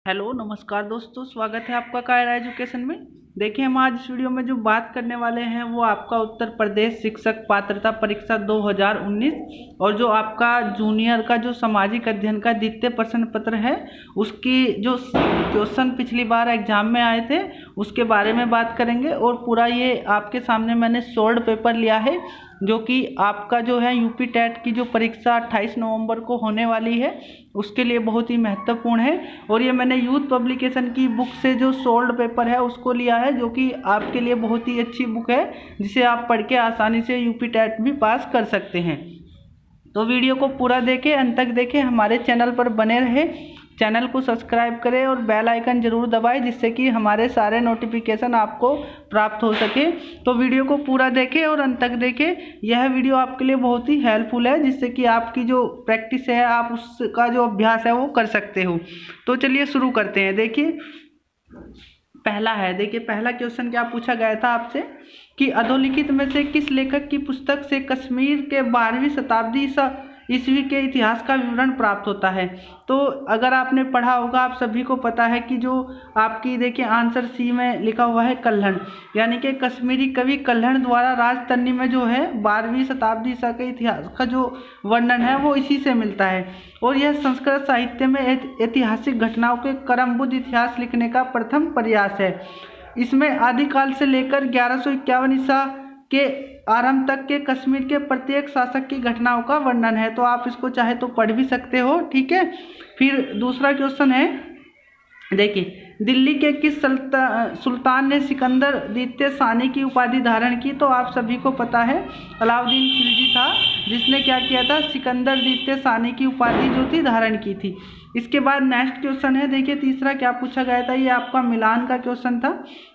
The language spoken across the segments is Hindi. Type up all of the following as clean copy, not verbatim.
हेलो नमस्कार दोस्तों, स्वागत है आपका कायरा एजुकेशन में। देखिए, हम आज इस वीडियो में जो बात करने वाले हैं वो आपका उत्तर प्रदेश शिक्षक पात्रता परीक्षा 2019 और जो आपका जूनियर का जो सामाजिक अध्ययन का द्वितीय प्रश्न पत्र है उसकी जो क्वेश्चन पिछली बार एग्जाम में आए थे उसके बारे में बात करेंगे। और पूरा ये आपके सामने मैंने सोल्ड पेपर लिया है जो कि आपका जो है यूपी टेट की जो परीक्षा 28 नवंबर को होने वाली है उसके लिए बहुत ही महत्वपूर्ण है। और ये मैंने यूथ पब्लिकेशन की बुक से जो सोल्ड पेपर है उसको लिया है जो कि आपके लिए बहुत ही अच्छी बुक है जिसे आप पढ़ के आसानी से यूपी टेट भी पास कर सकते हैं। तो वीडियो को पूरा देखें, अंत तक देखें, हमारे चैनल पर बने रहे, चैनल को सब्सक्राइब करें और बेल आइकन ज़रूर दबाएं जिससे कि हमारे सारे नोटिफिकेशन आपको प्राप्त हो सके। तो वीडियो को पूरा देखें और अंत तक देखें। यह वीडियो आपके लिए बहुत ही हेल्पफुल है जिससे कि आपकी जो प्रैक्टिस है, आप उसका जो अभ्यास है वो कर सकते हो। तो चलिए शुरू करते हैं। देखिए, पहला क्वेश्चन क्या पूछा गया था आपसे कि अधोलिखित में से किस लेखक की पुस्तक से कश्मीर के 12वीं शताब्दी ईस्वी के इतिहास का विवरण प्राप्त होता है। तो अगर आपने पढ़ा होगा, आप सभी को पता है कि जो आपकी देखिए आंसर सी में लिखा हुआ है कल्हण, यानी कि कश्मीरी कवि कल्हण द्वारा राजतरनी में जो है 12वीं शताब्दी ईसा के इतिहास का जो वर्णन है वो इसी से मिलता है। और यह संस्कृत साहित्य में ऐतिहासिक घटनाओं के क्रमबद्ध इतिहास लिखने का प्रथम प्रयास है। इसमें आदिकाल से लेकर 1151 ईसा के आरंभ तक के कश्मीर के प्रत्येक शासक की घटनाओं का वर्णन है। तो आप इसको चाहे तो पढ़ भी सकते हो, ठीक है। फिर दूसरा क्वेश्चन है, देखिए, दिल्ली के किस सुल्तान ने सिकंदर द्वितीय सानी की उपाधि धारण की। तो आप सभी को पता है अलाउद्दीन खिलजी था जिसने क्या किया था, सिकंदर द्वितीय सानी की उपाधि जो थी धारण की थी। इसके बाद नेक्स्ट क्वेश्चन है, देखिए तीसरा क्या पूछा गया था, ये आपका मिलान का क्वेश्चन था।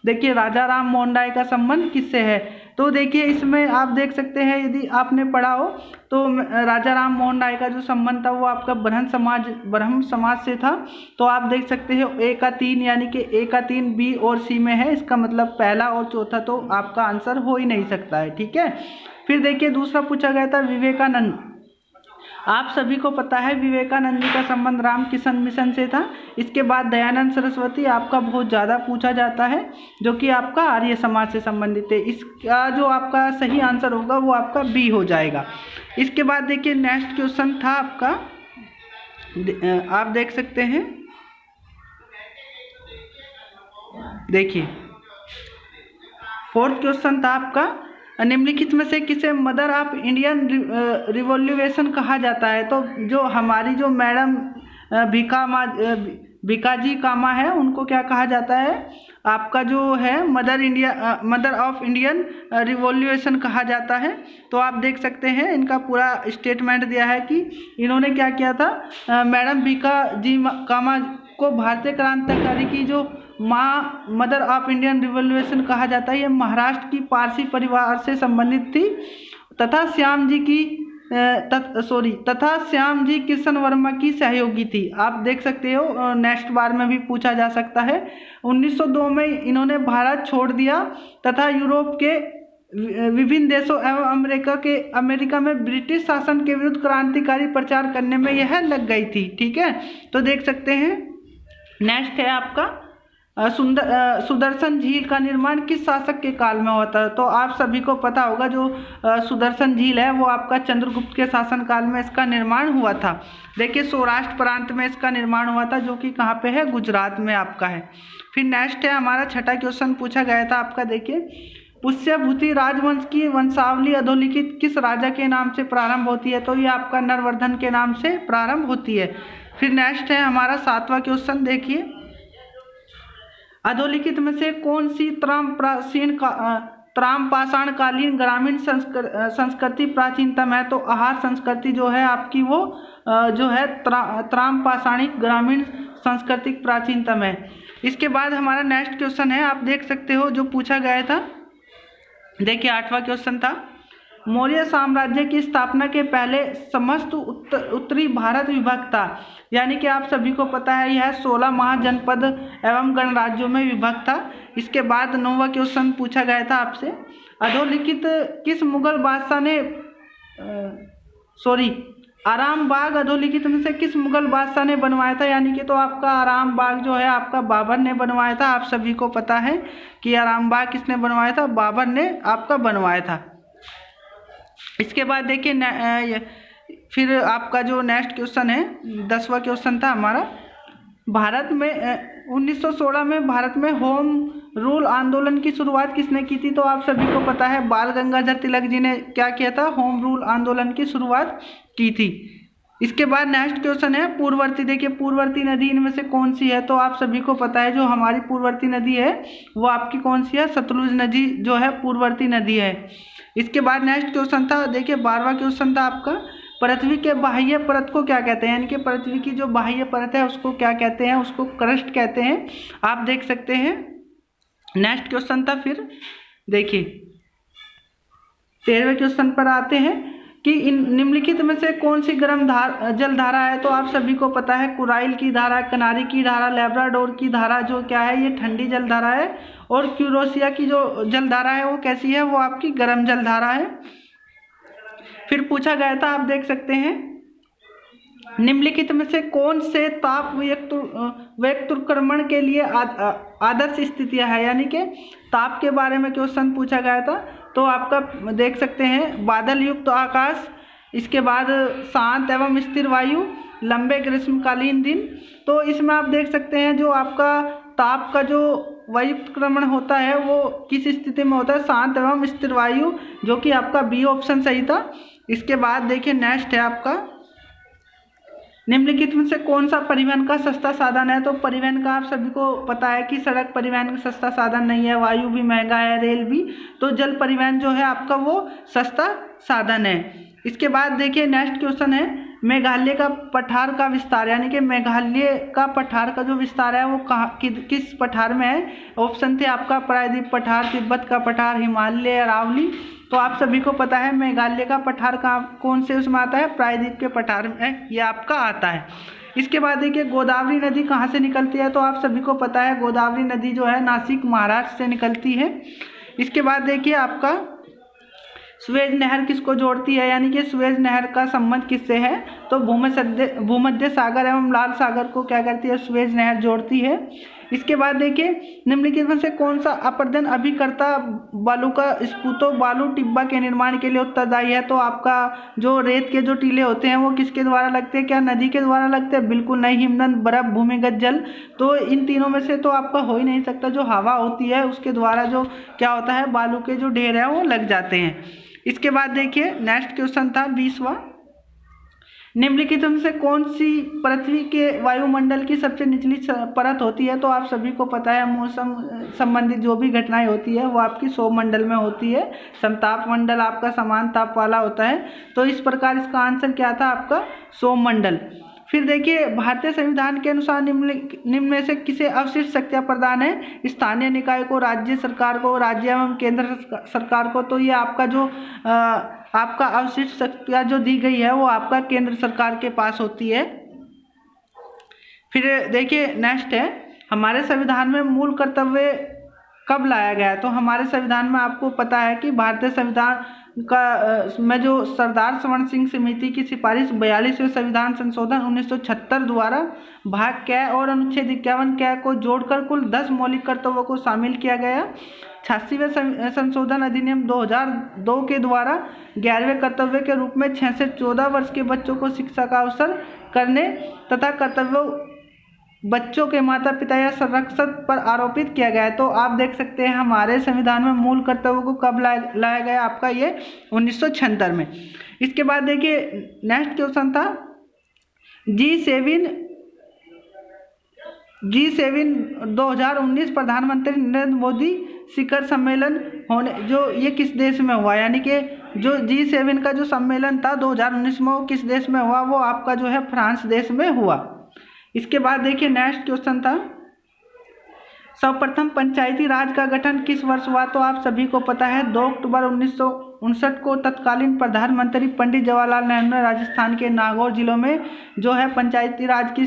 देखिए, राजा राम मोहन राय का संबंध किससे है। तो देखिए इसमें आप देख सकते हैं, यदि आपने पढ़ा हो तो राजा राम मोहन राय का जो संबंध था वो आपका ब्रह्म समाज से था। तो आप देख सकते हो ए का 3 यानी कि ए का 3 बी और सी में है, इसका मतलब पहला और चौथा तो आपका आंसर हो ही नहीं सकता है, ठीक है। फिर देखिए दूसरा पूछा गया था विवेकानंद। आप सभी को पता है विवेकानंद जी का संबंध रामकृष्ण मिशन से था। इसके बाद दयानंद सरस्वती आपका बहुत ज़्यादा पूछा जाता है जो कि आपका आर्य समाज से संबंधित है। इसका जो आपका सही आंसर होगा वो आपका बी हो जाएगा। इसके बाद देखिए नेक्स्ट क्वेश्चन था आपका, आप देख सकते हैं, देखिए फोर्थ क्वेश्चन था आपका, निम्नलिखित में से किसे मदर ऑफ इंडियन रिवॉल्यूशन कहा जाता है। तो जो हमारी जो मैडम भिकाजी कामा है उनको क्या कहा जाता है, आपका जो है मदर ऑफ इंडियन रिवॉल्यूशन कहा जाता है। तो आप देख सकते हैं इनका पूरा स्टेटमेंट दिया है कि इन्होंने क्या किया था, मैडम भिकाजी कामा को भारतीय क्रांतिकारी की जो माँ मदर ऑफ इंडियन रिवॉल्यूशन कहा जाता है। ये महाराष्ट्र की पारसी परिवार से संबंधित थी तथा श्याम जी कृष्ण वर्मा की सहयोगी थी। आप देख सकते हो नेक्स्ट बार में भी पूछा जा सकता है। 1902 में इन्होंने भारत छोड़ दिया तथा यूरोप के विभिन्न देशों एवं अमेरिका में ब्रिटिश शासन के विरुद्ध क्रांतिकारी प्रचार करने में यह लग गई थी, ठीक है। तो देख सकते हैं नेक्स्ट है आपका सुदर्शन झील का निर्माण किस शासक के काल में हुआ था। तो आप सभी को पता होगा जो सुदर्शन झील है वो आपका चंद्रगुप्त के शासन काल में इसका निर्माण हुआ था। देखिए सौराष्ट्र प्रांत में इसका निर्माण हुआ था जो कि कहाँ पे है, गुजरात में आपका है। फिर नेक्स्ट है हमारा छठा क्वेश्चन पूछा गया था आपका, देखिए पुष्यभूति राजवंश की वंशावली अधोलिखित किस राजा के नाम से प्रारंभ होती है। तो ये आपका नरवर्धन के नाम से प्रारंभ होती है। फिर नेक्स्ट है हमारा सातवां क्वेश्चन, देखिए अधोलिखित में से कौन सी त्राम पाषाणकालीन ग्रामीण संस्कृति प्राचीनतम है। तो आहार संस्कृति जो है आपकी वो जो है त्राम पाषाणिक ग्रामीण सांस्कृतिक प्राचीनतम है। इसके बाद हमारा नेक्स्ट क्वेश्चन है, आप देख सकते हो जो पूछा गया था, देखिए आठवां क्वेश्चन था, मौर्य साम्राज्य की स्थापना के पहले समस्त उत्तरी भारत विभक्त था। यानी कि आप सभी को पता है यह 16 महाजनपद एवं गणराज्यों में विभक्त था। इसके बाद 9वां क्वेश्चन पूछा गया था आपसे, अधोलिखित किस मुगल बादशाह ने आराम बाग अधोलिखित में से किस मुगल बादशाह ने बनवाया था, यानी कि तो आपका आराम बाग जो है आपका बाबर ने बनवाया था। आप सभी को पता है कि आराम बाग किसने बनवाया था, बाबर ने आपका बनवाया था। इसके बाद देखिए फिर आपका जो नेक्स्ट क्वेश्चन है 10वां क्वेश्चन था हमारा, भारत में 1916 में भारत में होम रूल आंदोलन की शुरुआत किसने की थी, तो आप सभी को पता है बाल गंगाधर तिलक जी ने क्या किया था, होम रूल आंदोलन की शुरुआत की थी। इसके बाद नेक्स्ट क्वेश्चन है पूर्ववर्ती, देखिए पूर्ववर्ती नदी इनमें से कौन सी है, तो आप सभी को पता है जो हमारी पूर्ववर्ती नदी है वो आपकी कौन सी है, सतलुज नदी जो है पूर्ववर्ती नदी है। इसके बाद नेक्स्ट क्वेश्चन था, देखिए 12वां क्वेश्चन था आपका, पृथ्वी के बाह्य परत को क्या कहते हैं, यानी कि पृथ्वी की जो बाह्य परत है उसको क्या कहते हैं, उसको क्रस्ट कहते हैं। आप देख सकते हैं। नेक्स्ट क्वेश्चन था फिर देखिए 13वें क्वेश्चन पर आते हैं कि इन निम्नलिखित में से कौन सी गर्म जल धारा है, तो आप सभी को पता है कुराइल की धारा, कनारी की धारा, लेब्राडोर की धारा जो क्या है ये ठंडी जल धारा है, और क्यूरोसिया की जो जल धारा है वो कैसी है, वो आपकी गर्म जल धारा है। फिर पूछा गया था, आप देख सकते हैं, निम्नलिखित में से कौन से ताप व्युत्क्रमण के लिए आदर्श स्थितियां है, यानी कि ताप के बारे में क्वेश्चन पूछा गया था। तो आपका देख सकते हैं बादल युक्त आकाश, इसके बाद शांत एवं स्थिर वायु, लंबे ग्रीष्मकालीन दिन। तो इसमें आप देख सकते हैं जो आपका ताप का जो व्युत्क्रमण होता है वो किस स्थिति में होता है, शांत एवं स्थिर वायु, जो कि आपका बी ऑप्शन सही था। इसके बाद देखिए नेक्स्ट है आपका, निम्नलिखित में से कौन सा परिवहन का सस्ता साधन है, तो परिवहन का आप सभी को पता है कि सड़क परिवहन सस्ता साधन नहीं है, वायु भी महंगा है, रेल भी, तो जल परिवहन जो है आपका वो सस्ता साधन है। इसके बाद देखिए नेक्स्ट क्वेश्चन है मेघालय का पठार का विस्तार, यानी कि मेघालय का पठार का जो विस्तार है वो कहाँ किस पठार में है। ऑप्शन थे आपका प्रायद्वीप पठार, तिब्बत का पठार, हिमालय, अरावली। तो आप सभी को पता है मेघालय का पठार कहाँ कौन से उसमें आता है, प्रायद्वीप के पठार में ये आपका आता है। इसके बाद देखिए गोदावरी नदी कहाँ से निकलती है, तो आप सभी को पता है गोदावरी नदी जो है नासिक महाराष्ट्र से निकलती है। इसके बाद देखिए आपका सुएज नहर किसको जोड़ती है, यानी कि सुएज नहर का संबंध किससे है, तो भूमध्य सागर एवं लाल सागर को क्या करती है, सुएज नहर जोड़ती है। इसके बाद देखिए निम्नलिखित में से कौन सा अपर्दन अभिकर्ता बालू का स्पूतो बालू टिब्बा के निर्माण के लिए उत्तरदायी है, तो आपका जो रेत के जो टीले होते हैं वो किसके द्वारा लगते हैं, क्या नदी के द्वारा लगते हैं, बिल्कुल नहीं, हिमनद, बर्फ, भूमिगत जल। तो इन तीनों में से तो आपका हो ही नहीं सकता, जो हवा होती है उसके द्वारा जो क्या होता है बालू के जो ढेर है वो लग जाते हैं। इसके बाद देखिए नेक्स्ट क्वेश्चन था 20वां, निम्नलिखित में से कौन सी पृथ्वी के वायुमंडल की सबसे निचली परत होती है, तो आप सभी को पता है मौसम संबंधित जो भी घटनाएं होती है वो आपकी सौरमंडल में होती है, समताप मंडल आपका समान ताप वाला होता है। तो इस प्रकार इसका आंसर क्या था आपका सौरमंडल। फिर देखिए भारतीय संविधान के अनुसार निम्न में से किसे अवशिष्ट शक्तियाँ प्रदान है, स्थानीय निकाय को, राज्य सरकार को, राज्य एवं केंद्र सरकार को। तो ये आपका जो आपका अवशिष्ट शक्तियाँ जो दी गई है वो आपका केंद्र सरकार के पास होती है। फिर देखिए नेक्स्ट है हमारे संविधान में मूल कर्तव्य कब लाया गया है, तो हमारे संविधान में आपको पता है कि भारतीय संविधान का में जो सरदार स्वर्ण सिंह समिति की सिफारिश 42वें संविधान संशोधन 1976 द्वारा भाग क और अनुच्छेद 51 क को जोड़कर कुल 10 मौलिक कर्तव्यों को शामिल किया गया। 86वें संशोधन अधिनियम 2002 के द्वारा 11वें कर्तव्य के रूप में 6 से 14 वर्ष के बच्चों को शिक्षा का अवसर करने तथा कर्तव्यों बच्चों के माता पिता या संरक्षक पर आरोपित किया गया है। तो आप देख सकते हैं हमारे संविधान में मूल कर्तव्यों को कब लाया गया, आपका ये 1976 में। इसके बाद देखिए नेक्स्ट क्वेश्चन था G7 2019 प्रधानमंत्री नरेंद्र मोदी शिखर सम्मेलन होने जो ये किस देश में हुआ, यानी कि जो G7 का जो सम्मेलन था 2019 में वो किस देश में हुआ, वो आपका जो है फ्रांस देश में हुआ। इसके बाद देखिए नेक्स्ट क्वेश्चन था सर्वप्रथम पंचायती राज का गठन किस वर्ष हुआ, तो आप सभी को पता है 2 अक्टूबर 1959 को तत्कालीन प्रधानमंत्री पंडित जवाहरलाल नेहरू ने राजस्थान के नागौर जिलों में जो है पंचायती राज की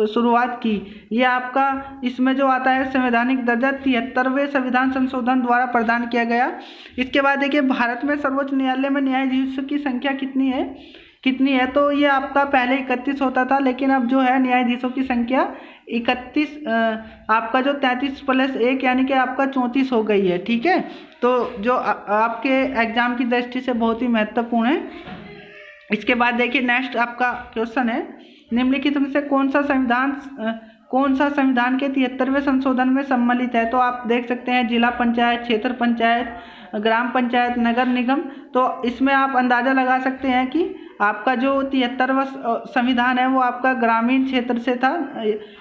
शुरुआत की। ये आपका इसमें जो आता है संवैधानिक दर्जा 73वें संविधान संशोधन द्वारा प्रदान किया गया। इसके बाद देखिए भारत में सर्वोच्च न्यायालय में न्यायाधीशों की संख्या कितनी है, कितनी है, तो ये आपका पहले 31 होता था, लेकिन अब जो है न्यायाधीशों की संख्या 31 आपका जो 33+1 यानी कि आपका 34 हो गई है। ठीक है, तो जो आपके एग्जाम की दृष्टि से बहुत ही महत्वपूर्ण है। इसके बाद देखिए नेक्स्ट आपका क्वेश्चन है, निम्नलिखित में से कौन सा संविधान के 73वें संशोधन में सम्मिलित है। तो आप देख सकते हैं जिला पंचायत, क्षेत्र पंचायत, ग्राम पंचायत, नगर निगम। तो इसमें आप अंदाज़ा लगा सकते हैं कि आपका जो 73वां संविधान है वो आपका ग्रामीण क्षेत्र से था,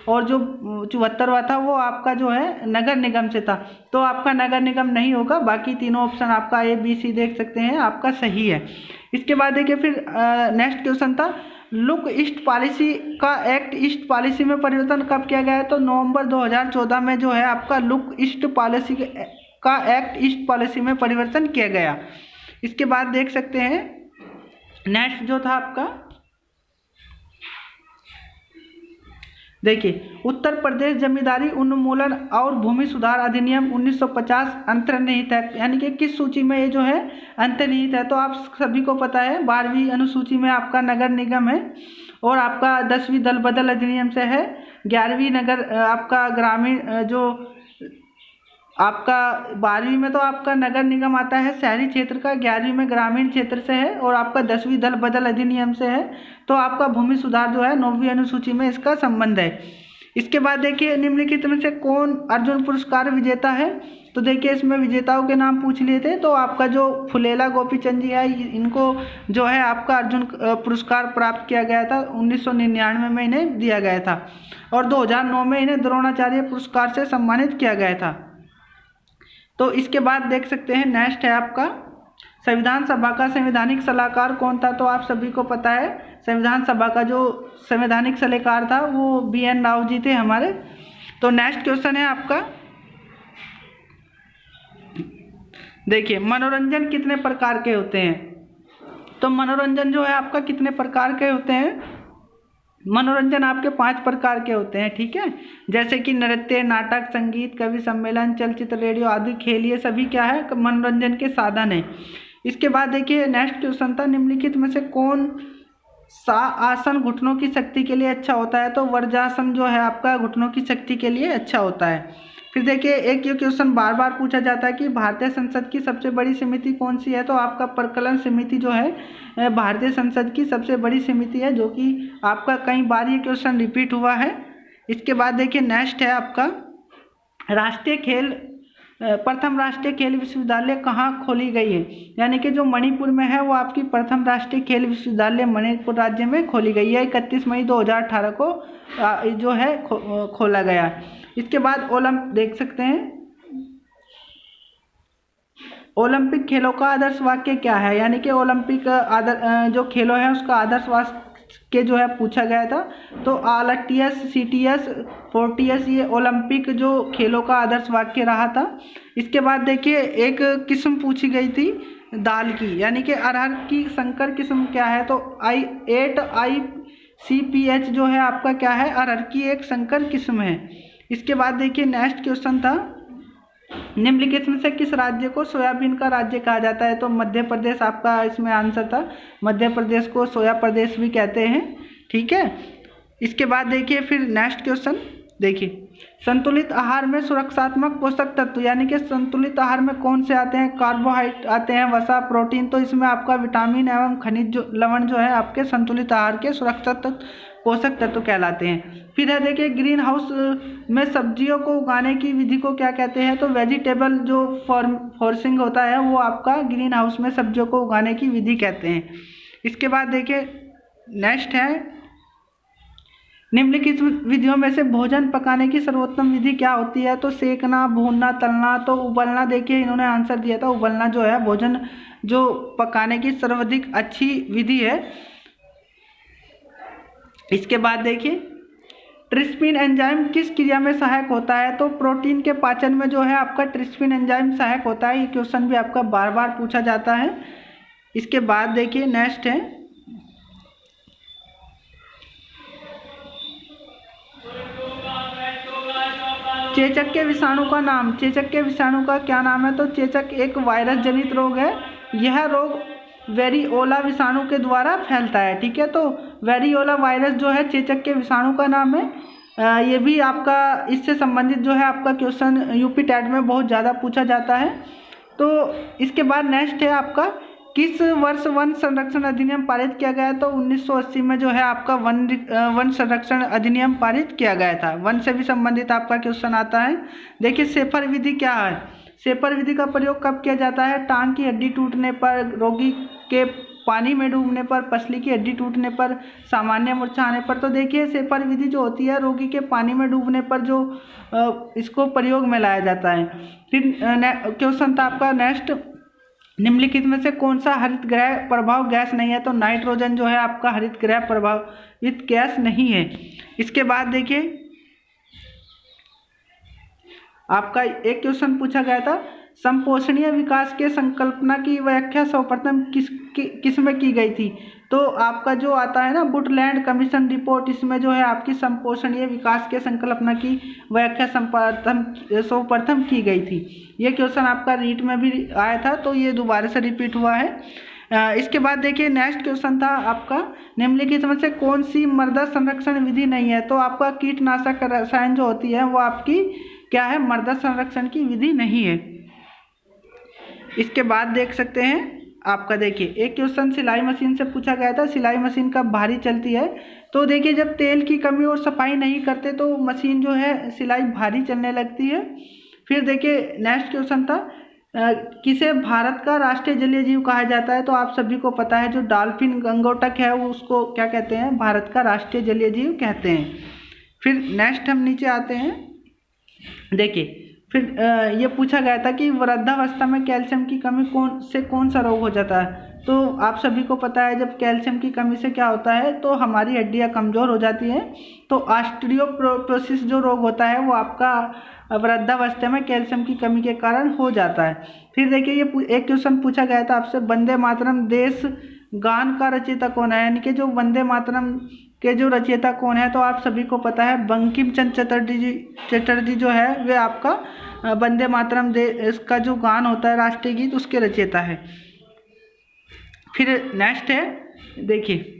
और जो 74वां था वो आपका जो है नगर निगम से था। तो आपका नगर निगम नहीं होगा, बाकी तीनों ऑप्शन आपका A B C देख सकते हैं आपका सही है। इसके बाद देखिए फिर नेक्स्ट क्वेश्चन था, लुक ईस्ट पॉलिसी का एक्ट ईस्ट पॉलिसी में परिवर्तन कब किया गया है। तो नवंबर 2014 में जो है आपका लुक ईस्ट पॉलिसी का एक्ट ईस्ट पॉलिसी में परिवर्तन किया गया। इसके बाद देख सकते हैं नेक्स्ट जो था आपका, देखिए उत्तर प्रदेश जमींदारी उन्मूलन और भूमि सुधार अधिनियम 1950 अंतर्निहित है, यानी कि किस सूची में ये जो है अंतर्निहित है। तो आप सभी को पता है 12वीं अनुसूची में आपका नगर निगम है, और आपका 10वीं दल बदल अधिनियम से है, 11वीं नगर आपका ग्रामीण जो आपका 12वीं में तो आपका नगर निगम आता है शहरी क्षेत्र का, 11वीं में ग्रामीण क्षेत्र से है, और आपका 10वीं दल बदल अधिनियम से है। तो आपका भूमि सुधार जो है 9वीं अनुसूची में इसका संबंध है। इसके बाद देखिए निम्नलिखित में से कौन अर्जुन पुरस्कार विजेता है। तो देखिए इसमें विजेताओं के नाम पूछ लिए थे, तो आपका जो फुलेला गोपीचंद जी है, इनको जो है आपका अर्जुन पुरस्कार प्राप्त किया गया था, 1999 में इन्हें दिया गया था, और 2009 में इन्हें द्रोणाचार्य पुरस्कार से सम्मानित किया गया था। तो इसके बाद देख सकते हैं नेक्स्ट है आपका, संविधान सभा का संवैधानिक सलाहकार कौन था। तो आप सभी को पता है संविधान सभा का जो संवैधानिक सलाहकार था वो BN राव जी थे हमारे। तो नेक्स्ट क्वेश्चन है आपका, देखिए मनोरंजन कितने प्रकार के होते हैं। तो मनोरंजन जो है आपका कितने प्रकार के होते हैं, मनोरंजन आपके 5 प्रकार के होते हैं। ठीक है, जैसे कि नृत्य, नाटक, संगीत, कवि सम्मेलन, चलचित्र, रेडियो आदि खेल, ये सभी क्या है मनोरंजन के साधन है। इसके बाद देखिए नेक्स्ट क्वेश्चन था, निम्नलिखित में से कौन सा आसन घुटनों की शक्ति के लिए अच्छा होता है। तो वज्रासन जो है आपका घुटनों की शक्ति के लिए अच्छा होता है। फिर देखिए एक ये क्वेश्चन बार बार पूछा जाता है कि भारतीय संसद की सबसे बड़ी समिति कौन सी है। तो आपका प्रकलन समिति जो है भारतीय संसद की सबसे बड़ी समिति है, जो कि आपका कई बार ये क्वेश्चन रिपीट हुआ है। इसके बाद देखिए नेक्स्ट है आपका राष्ट्रीय खेल, प्रथम राष्ट्रीय खेल विश्वविद्यालय कहाँ खोली गई है। यानी कि जो मणिपुर में है वो आपकी प्रथम राष्ट्रीय खेल विश्वविद्यालय मणिपुर राज्य में खोली गई है, 31 मई 2018 को जो है खोला गया। इसके बाद देख सकते हैं ओलंपिक खेलों का आदर्श वाक्य क्या है। यानी कि ओलंपिक जो खेलों है उसका आदर्श वाक्य जो है पूछा गया था। तो आलटीएस, सीटीएस, फोर्टीएस ये ओलंपिक जो खेलों का आदर्श वाक्य रहा था। इसके बाद देखिए एक किस्म पूछी गई थी दाल की, यानी कि अरहर की संकर किस्म क्या है। तो I8ICPH जो है आपका क्या है अरहर की एक संकर किस्म है। इसके बाद देखिए नेक्स्ट क्वेश्चन था, निम्नलिखित में से किस राज्य को सोयाबीन का राज्य कहा जाता है। तो मध्य प्रदेश आपका इसमें आंसर था, मध्य प्रदेश को सोया प्रदेश भी कहते हैं। ठीक है, इसके बाद देखिए फिर नेक्स्ट क्वेश्चन, देखिए संतुलित आहार में सुरक्षात्मक पोषक तत्व, यानी कि संतुलित आहार में कौन से आते हैं, कार्बोहाइड्रेट आते हैं, वसा, प्रोटीन। तो इसमें आपका विटामिन एवं खनिज लवण जो है आपके संतुलित आहार के सुरक्षात्मक पोषक तत्व कहलाते हैं। फिर है देखिए ग्रीन हाउस में सब्जियों को उगाने की विधि को क्या कहते हैं। तो वेजिटेबल जो फॉर्सिंग होता है वो आपका ग्रीन हाउस में सब्जियों को उगाने की विधि कहते हैं। इसके बाद देखिए नेक्स्ट है, निम्नलिखित विधियों में से भोजन पकाने की सर्वोत्तम विधि क्या होती है। तो सेकना, भूनना, तलना। तो उबलना देखिए इन्होंने आंसर दिया था, उबलना जो है भोजन जो पकाने की सर्वाधिक अच्छी विधि है। इसके बाद देखिए ट्रिप्सिन एंजाइम किस क्रिया में सहायक होता है। तो प्रोटीन के पाचन में जो है आपका ट्रिप्सिन एंजाइम सहायक होता है। ये क्वेश्चन भी आपका बार बार पूछा जाता है। इसके बाद देखिए नेक्स्ट है, चेचक के विषाणु का नाम, चेचक के विषाणु का क्या नाम है। तो चेचक एक वायरस जनित रोग है। यह रोग वेरियोला विषाणु के द्वारा फैलता है। ठीक है, तो वेरियोला वायरस जो है चेचक के विषाणु का नाम है। ये भी आपका इससे संबंधित जो है आपका क्वेश्चन यूपी टेट में बहुत ज़्यादा पूछा जाता है। तो इसके बाद नेक्स्ट है आपका, किस वर्ष वन संरक्षण अधिनियम पारित किया गया? तो 1980 में जो है आपका वन संरक्षण अधिनियम पारित किया गया था। वन से भी संबंधित आपका क्वेश्चन आता है। देखिए शेफर विधि क्या है? शेफर विधि का प्रयोग कब किया जाता है? टांग की हड्डी टूटने पर, रोगी के पानी में डूबने पर, पसली की हड्डी टूटने पर, सामान्य मूर्छा आने पर। तो देखिए शेफर विधि जो होती है रोगी के पानी में डूबने पर जो इसको प्रयोग में लाया जाता है। फिर क्वेश्चन था आपका नेक्स्ट, निम्नलिखित में से कौन सा हरित गृह प्रभाव गैस नहीं है? तो नाइट्रोजन जो है आपका हरित गृह प्रभावित गैस नहीं है। इसके बाद देखिए आपका एक क्वेश्चन पूछा गया था, संपोषणीय विकास के संकल्पना की व्याख्या सर्वप्रथम किस में की गई थी? तो आपका जो आता है ना वुडलैंड कमीशन रिपोर्ट, इसमें जो है आपकी संपोषणीय विकास के संकल्पना की व्याख्या सर्वप्रथम की गई थी। ये क्वेश्चन आपका रीट में भी आया था, तो ये दोबारा से रिपीट हुआ है। इसके बाद देखिए नेक्स्ट क्वेश्चन था आपका, निम्नलिखित में से कौन सी मृदा संरक्षण विधि नहीं है? तो आपका कीटनाशक रसायन जो होती है वो आपकी क्या है? मृदा संरक्षण की विधि नहीं है। इसके बाद देख सकते हैं आपका, देखिए एक क्वेश्चन सिलाई मशीन से पूछा गया था, सिलाई मशीन कब भारी चलती है? तो देखिए जब तेल की कमी और सफाई नहीं करते तो मशीन जो है सिलाई भारी चलने लगती है। फिर देखिए नेक्स्ट क्वेश्चन था, किसे भारत का राष्ट्रीय जलीय जीव कहा जाता है? तो आप सभी को पता है जो डॉल्फिन गंगोटक है वो उसको क्या कहते हैं? भारत का राष्ट्रीय जलीय जीव कहते हैं। फिर नेक्स्ट हम नीचे आते हैं, देखिए फिर ये पूछा गया था कि वृद्धावस्था में कैल्शियम की कमी कौन सा रोग हो जाता है? तो आप सभी को पता है जब कैल्शियम की कमी से क्या होता है तो हमारी हड्डियां कमज़ोर हो जाती हैं। तो ऑस्टियोपोरोसिस जो रोग होता है वो आपका वृद्धावस्था में कैल्शियम की कमी के कारण हो जाता है। फिर देखिए ये एक क्वेश्चन पूछा गया था आपसे, वंदे मातरम देश गान का रचयिता कौन है? यानी कि जो वंदे मातरम के जो रचयिता कौन है? तो आप सभी को पता है बंकिम चंद्र चटर्जी जो है वे आपका वंदे मातरम देश का जो गान होता है राष्ट्रीय गीत उसके रचयिता है। फिर नेक्स्ट है देखिए,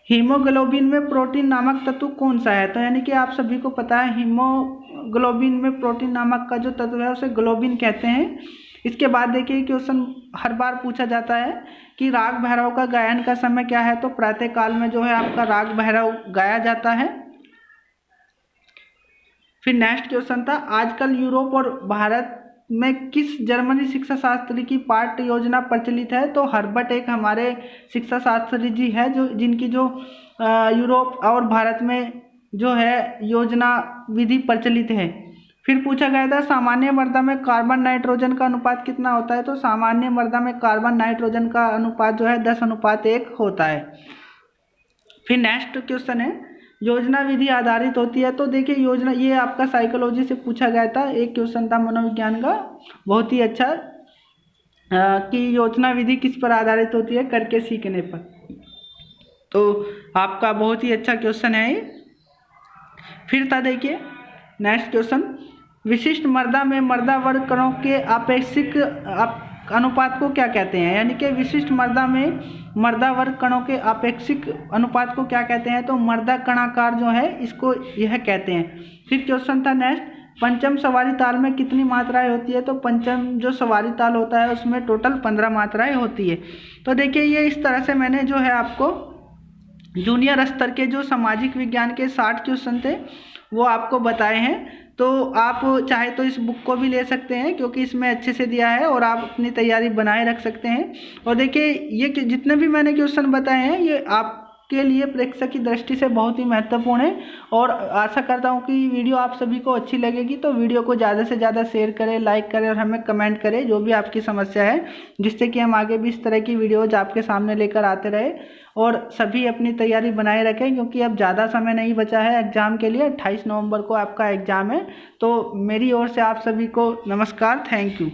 हीमोग्लोबिन में प्रोटीन नामक तत्व कौन सा है? तो यानी कि आप सभी को पता है हीमोग्लोबिन में प्रोटीन नामक का जो तत्व है उसे ग्लोबिन कहते हैं। इसके बाद देखिए क्वेश्चन हर बार पूछा जाता है कि राग भैरव का गायन का समय क्या है? तो प्रातः काल में जो है आपका राग भैरव गाया जाता है। फिर नेक्स्ट क्वेश्चन था, आजकल यूरोप और भारत में किस जर्मनी शिक्षा शास्त्री की पाठ्य योजना प्रचलित है? तो हर्बर्ट एक हमारे शिक्षा शास्त्री जी है जो जिनकी जो यूरोप और भारत में जो है योजना विधि प्रचलित है। फिर पूछा गया था सामान्य मृदा में कार्बन नाइट्रोजन का अनुपात कितना होता है? तो सामान्य मृदा में कार्बन नाइट्रोजन का अनुपात जो है 10:1 होता है। फिर नेक्स्ट क्वेश्चन है, योजना विधि आधारित होती है? तो देखिए योजना, ये आपका साइकोलॉजी से पूछा गया था, एक क्वेश्चन था मनोविज्ञान का, बहुत ही अच्छा कि योजना विधि किस पर आधारित होती है? करके सीखने पर। तो आपका बहुत ही अच्छा क्वेश्चन है ये। फिर था देखिए नेक्स्ट क्वेश्चन, विशिष्ट मृदा में मृदा वर्ग कणों के आपेक्षिक अनुपात को क्या कहते हैं? यानी कि विशिष्ट मृदा में मृदा वर्ग कणों के आपेक्षिक अनुपात को क्या कहते हैं? तो मृदा कणाकार जो है इसको यह कहते हैं। फिर क्वेश्चन था नेक्स्ट, पंचम सवारी ताल में कितनी मात्राएं होती है? तो पंचम जो सवारी ताल होता है उसमें टोटल 15 मात्राएं होती है। तो देखिए ये इस तरह से मैंने जो है आपको जूनियर स्तर के जो सामाजिक विज्ञान के 60 क्वेश्चन थे वो आपको बताए हैं। तो आप चाहे तो इस बुक को भी ले सकते हैं क्योंकि इसमें अच्छे से दिया है और आप अपनी तैयारी बनाए रख सकते हैं। और देखिए ये जितने भी मैंने क्वेश्चन बताए हैं ये आपके लिए परीक्षा की दृष्टि से बहुत ही महत्वपूर्ण है। और आशा करता हूँ कि वीडियो आप सभी को अच्छी लगेगी, तो वीडियो को ज़्यादा से ज़्यादा शेयर करें, लाइक करें और हमें कमेंट करें जो भी आपकी समस्या है, जिससे कि हम आगे भी इस तरह की वीडियोज़ आपके सामने लेकर आते रहे। और सभी अपनी तैयारी बनाए रखें क्योंकि अब ज़्यादा समय नहीं बचा है एग्ज़ाम के लिए। 28 नवंबर को आपका एग्ज़ाम है। तो मेरी ओर से आप सभी को नमस्कार, थैंक यू।